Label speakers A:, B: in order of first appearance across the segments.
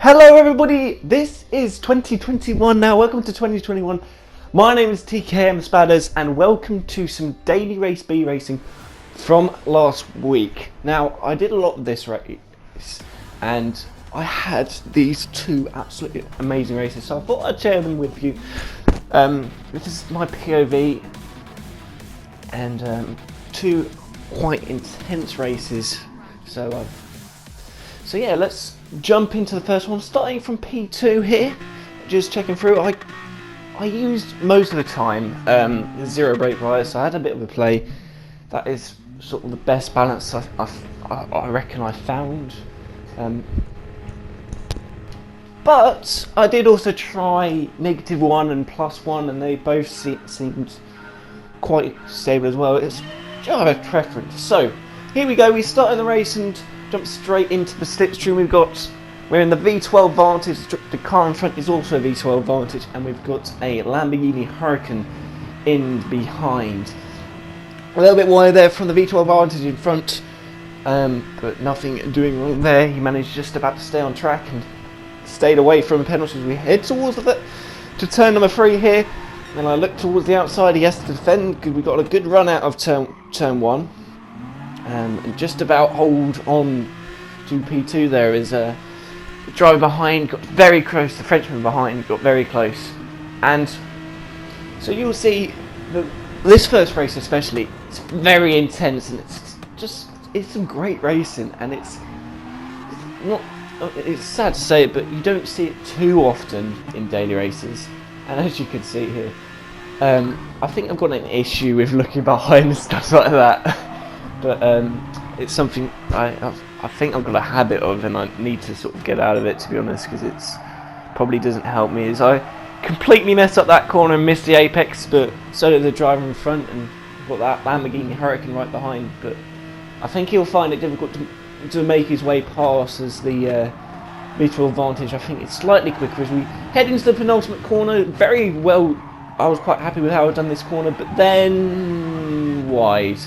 A: Hello everybody, this is 2021 now, welcome to 2021. My name is TKM Spadders and welcome to some daily race B racing from last week. Now, I did a lot of this race and I had these two absolutely amazing races, so I thought I'd share them with you. This is my POV and two quite intense races, so yeah, let's jump into the first one, starting from P2 here. Just checking through. I used most of the time zero brake bias, so I had a bit of a play. That is sort of the best balance I reckon I found. But I did also try -1 and +1, and they both seemed quite stable as well. It's just a preference. So here we go. We start in the race and jump straight into the slipstream. We're in the V12 Vantage. The car in front is also a V12 Vantage, and we've got a Lamborghini Huracan in behind. A little bit wide there from the V12 Vantage in front, but nothing doing wrong there. He managed just about to stay on track and stayed away from the penalties as we head towards to turn number 3 here. And I look towards the outside. He has to defend because we got a good run out of turn 1. And just about hold on to P2 there is the driver behind, got very close, the Frenchman behind got very close. And so you'll see this first race especially, it's very intense and it's some great racing, and it's sad to say it, but you don't see it too often in daily races. And as you can see here, I think I've got an issue with looking behind and stuff like that. But it's something I think I've got a habit of, and I need to sort of get out of it, to be honest, because it's probably doesn't help me. As I completely messed up that corner and missed the apex, but so did the driver in front, and got that Lamborghini Huracan right behind. But I think he'll find it difficult to make his way past as the V12 Vantage. I think it's slightly quicker as we head into the penultimate corner. Very well, I was quite happy with how I've done this corner, but then wide.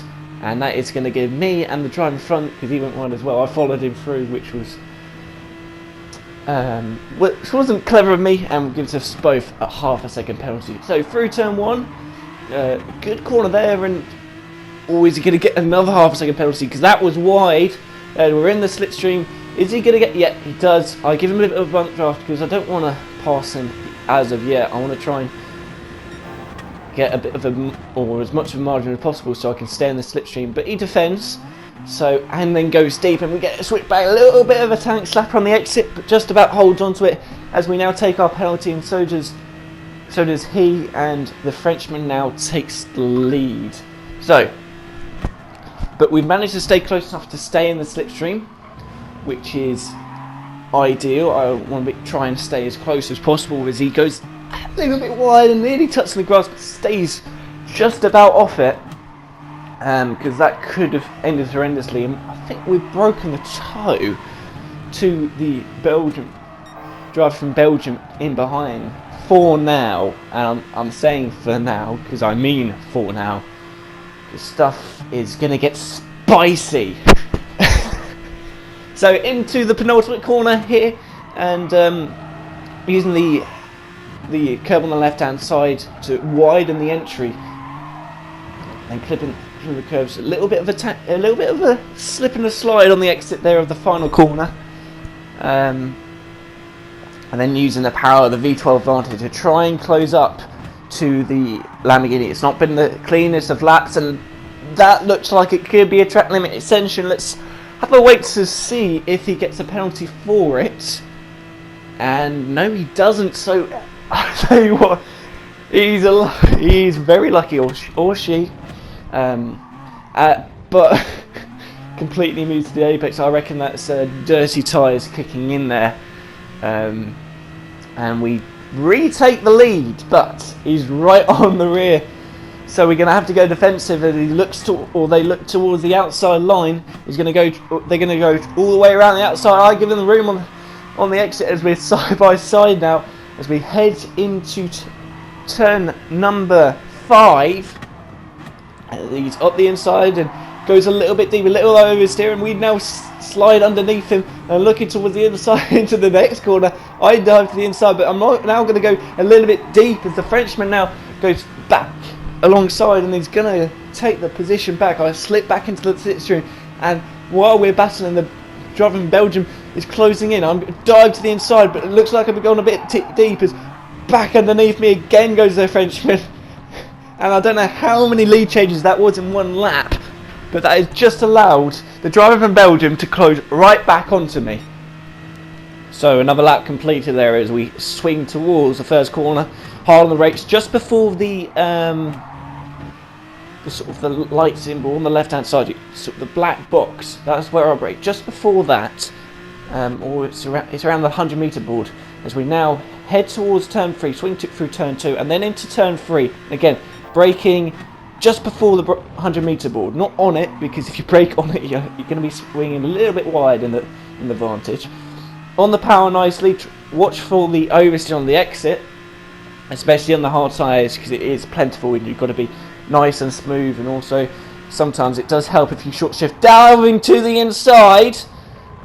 A: And that is going to give me and the driver in front, because he went wide as well. I followed him through, which wasn't clever of me, and gives us both a half a second penalty. So through turn 1, good corner there, and always going to get another half a second penalty because that was wide. We're in the slipstream. Is he going to get? Yeah, he does. I give him a bit of a bump draft because I don't want to pass him as of yet. I want to try and get a bit of or as much of a margin as possible so I can stay in the slipstream, but he defends, and then goes deep, and we get a switch back, a little bit of a tank slapper on the exit, but just about holds onto it as we now take our penalty, and so does he, and the Frenchman now takes the lead. So, but we've managed to stay close enough to stay in the slipstream, which is ideal. I want to try and stay as close as possible as he goes a little bit wide and nearly touching the grass, but stays just about off it, because that could have ended horrendously. And I think we've broken the toe to the Belgian driver from Belgium in behind for now, and I'm saying for now because I mean for now, because stuff is gonna get spicy. So into the penultimate corner here, and using the curb on the left hand side to widen the entry, and clipping through the curves. A little bit of a slip and a slide on the exit there of the final corner, and then using the power of the V12 Vantage to try and close up to the Lamborghini. It's not been the cleanest of laps, and that looks like it could be a track limit extension. Let's have a wait to see if he gets a penalty for it. And no, he doesn't. So I tell you what, he's very lucky, or she, but completely moved to the apex. I reckon that's dirty tyres kicking in there, and we retake the lead, but he's right on the rear. So we're going to have to go defensive, and they look towards the outside line. They're going to go all the way around the outside. I give them the room on the exit as we're side by side now, as we head into turn number 5. He's up the inside, and goes a little bit deep, a little oversteer, and we now slide underneath him and looking towards the inside into the next corner. I dive to the inside, but I'm now going to go a little bit deep as the Frenchman now goes back alongside, and he's going to take the position back. I slip back into the slipstream, and while we're battling, the driver from Belgium is closing in. I'm dive to the inside, but it looks like I've gone a bit deep as back underneath me again goes the Frenchman. And I don't know how many lead changes that was in one lap, but that has just allowed the driver from Belgium to close right back onto me. So another lap completed there as we swing towards the first corner, hard on the brakes, just before the sort of the light symbol on the left hand side, sort of the black box. That's where I brake. Just before that, or it's around the 100-meter board, as we now head towards turn 3, swing through turn 2, and then into turn 3. Again, braking just before the 100-meter board, not on it, because if you brake on it, you're going to be swinging a little bit wide in the Vantage. On the power nicely, watch for the oversteer on the exit, especially on the hard tyres, because it is plentiful and you've got to be nice and smooth, and also sometimes it does help if you short shift diving to the inside,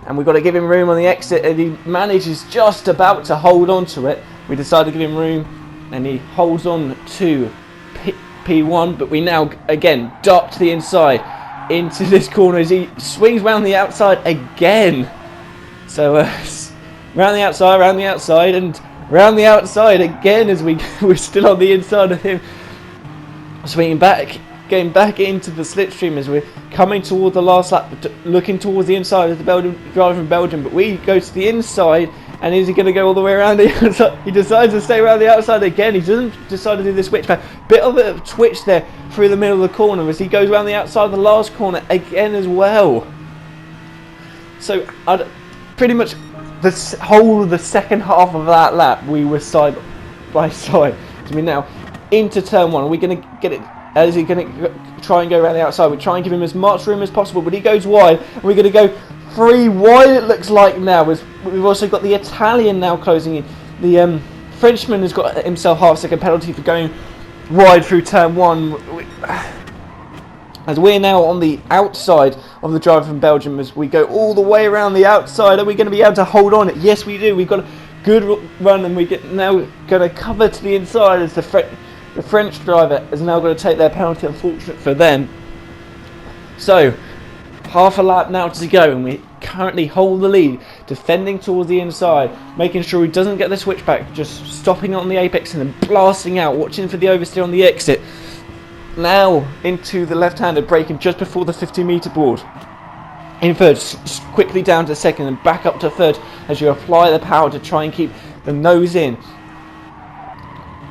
A: and we've got to give him room on the exit, and he manages just about to hold on to it. We decide to give him room, and he holds on to P1, but we now again dart to the inside into this corner as he swings round the outside again. So round the outside, and round the outside again as we're still on the inside of him. Swinging back, getting back into the slipstream as we're coming toward the last lap, looking towards the inside of the driver from Belgium, but we go to the inside, and is he going to go all the way around the outside? He decides to stay around the outside again. He doesn't decide to do the switch back. Bit of a twitch there through the middle of the corner as he goes around the outside of the last corner again as well. So pretty much the whole of the second half of that lap, we were side by side. So we're now into turn 1. Are we going to get it? Is he going to try and go around the outside? We try and give him as much room as possible, but he goes wide. We're going to go 3 wide, it looks like now. As we've also got the Italian now closing in. The Frenchman has got himself half-second penalty for going wide through turn 1. As we're now on the outside of the driver from Belgium, as we go all the way around the outside, are we going to be able to hold on it? Yes, we do. We've got a good run, and we get now going to cover to the inside as the French driver is now going to take their penalty, unfortunate for them. So, half a lap now to go, and we currently hold the lead, defending towards the inside, making sure he doesn't get the switchback, just stopping on the apex and then blasting out, watching for the oversteer on the exit. Now into the left-handed, braking just before the 50-meter board. In third, quickly down to second and back up to third as you apply the power to try and keep the nose in.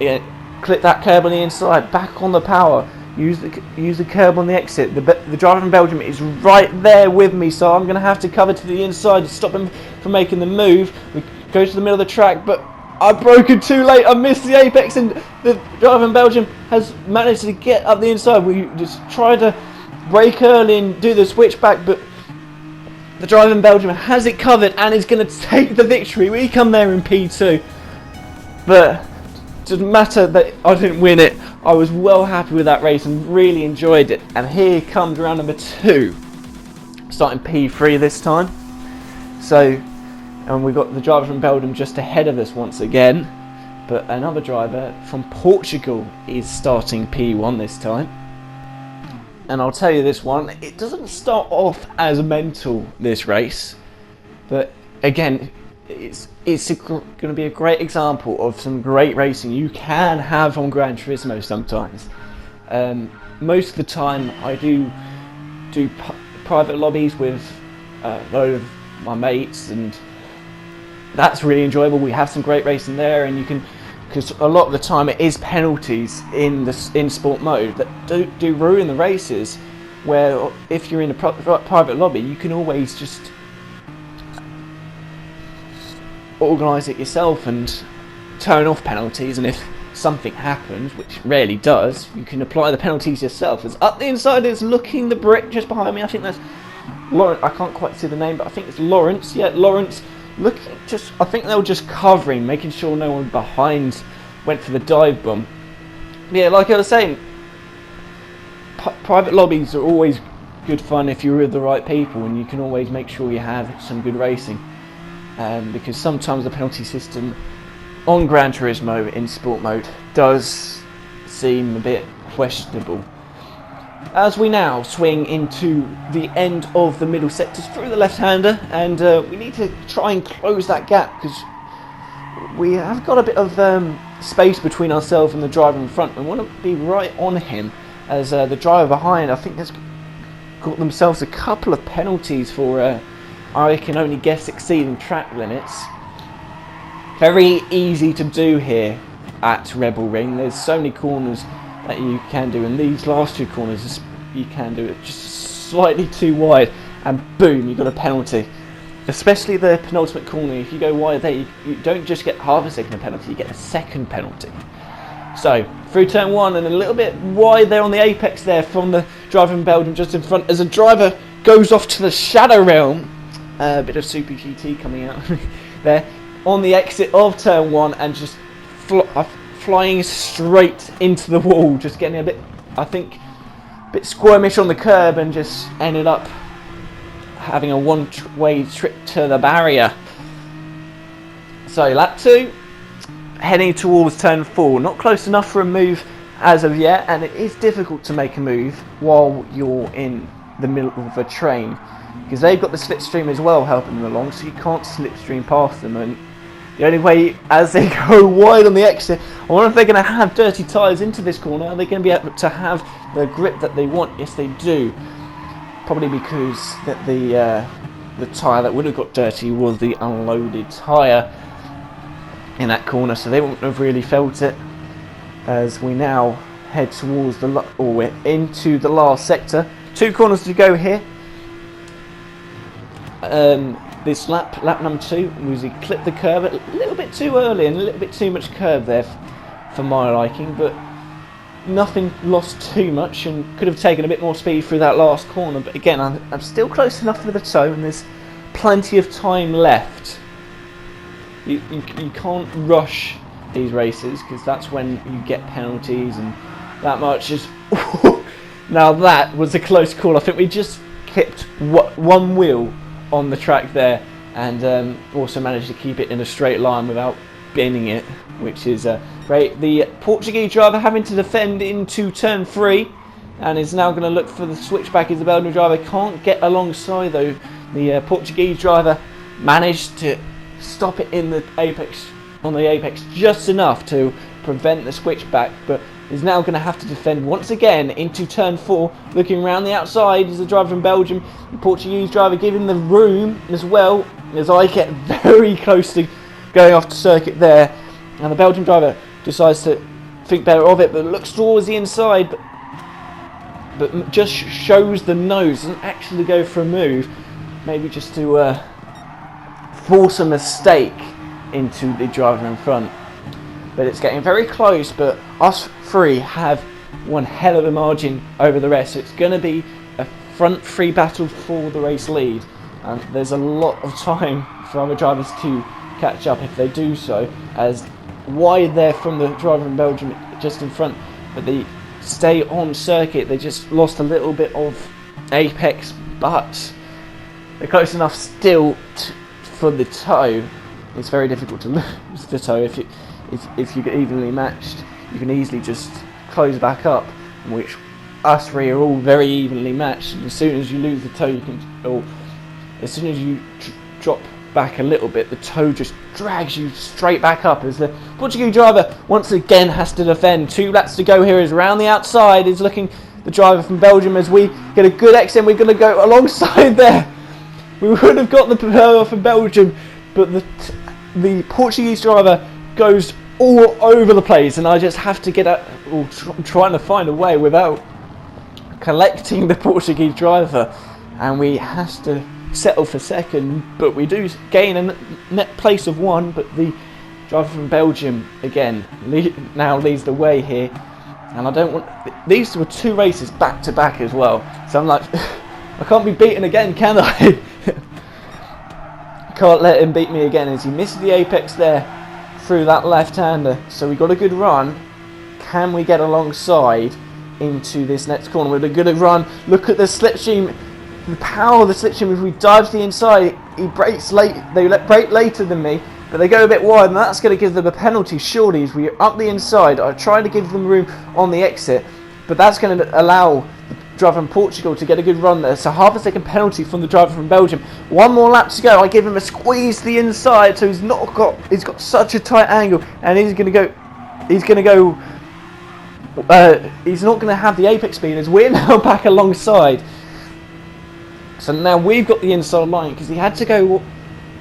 A: Yeah, clip that curb on the inside, back on the power, use the curb on the exit. The driver from Belgium is right there with me, so I'm going to have to cover to the inside to stop him from making the move. We go to the middle of the track, but I've broken too late. I missed the apex, and the driver from Belgium has managed to get up the inside. We just tried to brake early and do the switchback, but the driver from Belgium has it covered and is going to take the victory. We come there in P2, but it doesn't matter that I didn't win it. I was well happy with that race and really enjoyed it. And here comes round number 2, starting P3 this time. So, and we've got the driver from Belgium just ahead of us once again, but another driver from Portugal is starting P1 this time. And I'll tell you this one, it doesn't start off as mental, this race, but again, it's going to be a great example of some great racing you can have on Gran Turismo sometimes. Most of the time I do private lobbies with a load of my mates, and that's really enjoyable. We have some great racing there, and you can, because a lot of the time it is penalties in sport mode that do ruin the races, where if you're in a private lobby you can always just organise it yourself and turn off penalties, and if something happens, which rarely does, you can apply the penalties yourself. As up the inside is looking the Brit just behind me, I think that's Lawrence. I can't quite see the name, but I think it's Lawrence. Yeah, Lawrence. Looking just, I think they were just covering, making sure no one behind went for the dive bomb. Yeah, like I was saying, private lobbies are always good fun if you're with the right people, and you can always make sure you have some good racing. Because sometimes the penalty system on Gran Turismo in sport mode does seem a bit questionable. As we now swing into the end of the middle sectors through the left-hander, and we need to try and close that gap, because we have got a bit of space between ourselves and the driver in front. We want to be right on him, as the driver behind, I think, has got themselves a couple of penalties for, I can only guess, exceeding track limits. Very easy to do here at Rebel Ring. There's so many corners that you can do, and these last two corners you can do it just slightly too wide, and boom, you've got a penalty. Especially the penultimate corner, if you go wide there, you don't just get half a second penalty, you get a second penalty. So, through turn one, and a little bit wide there on the apex there from the driver in Belgium just in front, as the driver goes off to the Shadow Realm. A bit of Super GT coming out there on the exit of turn one, and just flying straight into the wall, just getting a bit, I think, a bit squirmish on the curb, and just ended up having a one-way trip to the barrier. So lap 2, heading towards turn 4, not close enough for a move as of yet, and it is difficult to make a move while you're in the middle of a train, because they've got the slipstream as well helping them along, so you can't slipstream past them. And the only way, as they go wide on the exit, I wonder if they're going to have dirty tyres into this corner. Are they going to be able to have the grip that they want? Yes, they do. Probably because that the tyre that would have got dirty was the unloaded tyre in that corner, so they wouldn't have really felt it. As we now head towards we're into the last sector. 2 corners to go here. This lap number 2, we clipped the curve a little bit too early, and a little bit too much curve there for my liking, but nothing lost too much, and could have taken a bit more speed through that last corner. But again, I'm still close enough for the toe, and there's plenty of time left. You can't rush these races, because that's when you get penalties, and that much is... Now that was a close call. I think we just kept one wheel on the track there, and also managed to keep it in a straight line without bending it, which is great. The Portuguese driver having to defend into turn 3, and is now going to look for the switchback as the Belgian driver can't get alongside, though. The Portuguese driver managed to stop it in the apex, on the apex, just enough to prevent the switchback, but is now going to have to defend once again into turn 4, looking around the outside is the driver from Belgium. The Portuguese driver giving the room as well, as I get very close to going off the circuit there, and the Belgian driver decides to think better of it, but looks towards the inside, but just shows the nose, doesn't actually go for a move, maybe just to force a mistake into the driver in front. But it's getting very close, but us 3 have one hell of a margin over the rest, so it's going to be a front 3 battle for the race lead, and there's a lot of time for other drivers to catch up if they do so, as wide there from the driver in Belgium just in front, but they stay on circuit. They just lost a little bit of apex, but they're close enough still for the toe. It's very difficult to lose the toe if you get evenly matched. You can easily just close back up, in which us 3 are all very evenly matched. And as soon as you lose the toe, you can, or as soon as you drop back a little bit, the toe just drags you straight back up, as the Portuguese driver once again has to defend. 2 laps to go here, is around the outside is looking the driver from Belgium, as we get a good exit. We're going to go alongside there. We would have got the driver from Belgium, but the Portuguese driver goes all over the place, and I just have to get out, or trying to find a way without collecting the Portuguese driver, and we have to settle for second, but we do gain a net place of 1, but the driver from Belgium again now leads the way here, and I don't want, these were 2 races back to back as well, so I'm like, I can't be beaten again, can I? Can't let him beat me again, as he missed the apex there through that left-hander. So we got a good run. Can we get alongside? into this next corner with a good run. Look at the slipstream, the power of the slipstream. If we dive to the inside, he brakes late. They brake later than me, but they go a bit wide, and that's going to give them a penalty. Surely, as we up the inside, I try to give them room on the exit, but that's going to allow the driver from Portugal to get a good run there. So half a second penalty from the driver from Belgium. One more lap to go. I give him a squeeze to the inside, so he's got such a tight angle, and he's not going to have the apex speed as we're now back alongside. So now we've got the inside line because he had to go.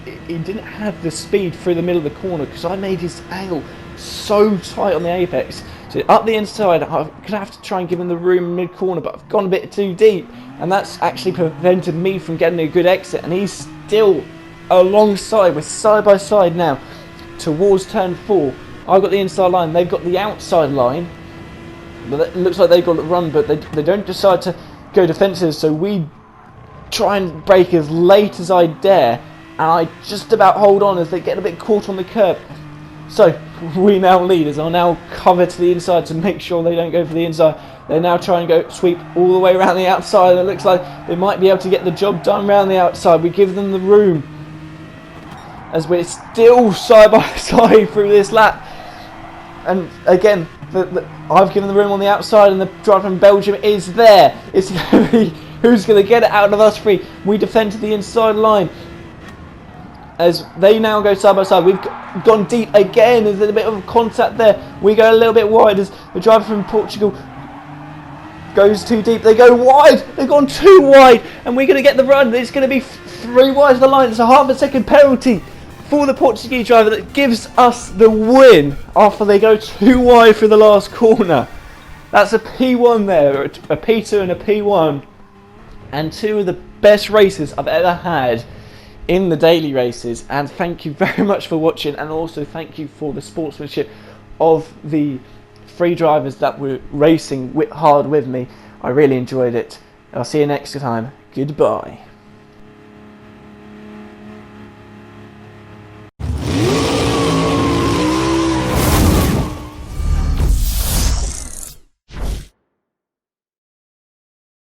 A: He didn't have the speed through the middle of the corner because I made his angle so tight on the apex. So up the inside, I'm going to have to try and give him the room mid-corner, but I've gone a bit too deep, and that's actually prevented me from getting a good exit, and he's still alongside. We're side by side now towards turn 4. I've got the inside line, they've got the outside line, but it looks like they've got it run, but they don't decide to go defensive, so we try and brake as late as I dare, and I just about hold on as they get a bit caught on the curb. So we now lead as I'll now cover to the inside to make sure they don't go for the inside. They now try and go sweep all the way around the outside, and it looks like they might be able to get the job done around the outside. We give them the room as we're still side by side through this lap. And again, I've given the room on the outside, and the driver from Belgium is there. It's going to be who's going to get it out of us three. We defend to the inside line as they now go side by side. We've gone deep again. There's a bit of contact there. We go a little bit wide as the driver from Portugal goes too deep. They go wide. They've gone too wide, and we're going to get the run. It's going to be 3 wide of the line. It's a half a second penalty for the Portuguese driver that gives us the win after they go too wide through the last corner. That's a P1 there, a P2 and a P1, and 2 of the best races I've ever had in the daily races. And thank you very much for watching, and also thank you for the sportsmanship of the 3 drivers that were racing hard with me. I really enjoyed it. I'll see you next time. Goodbye.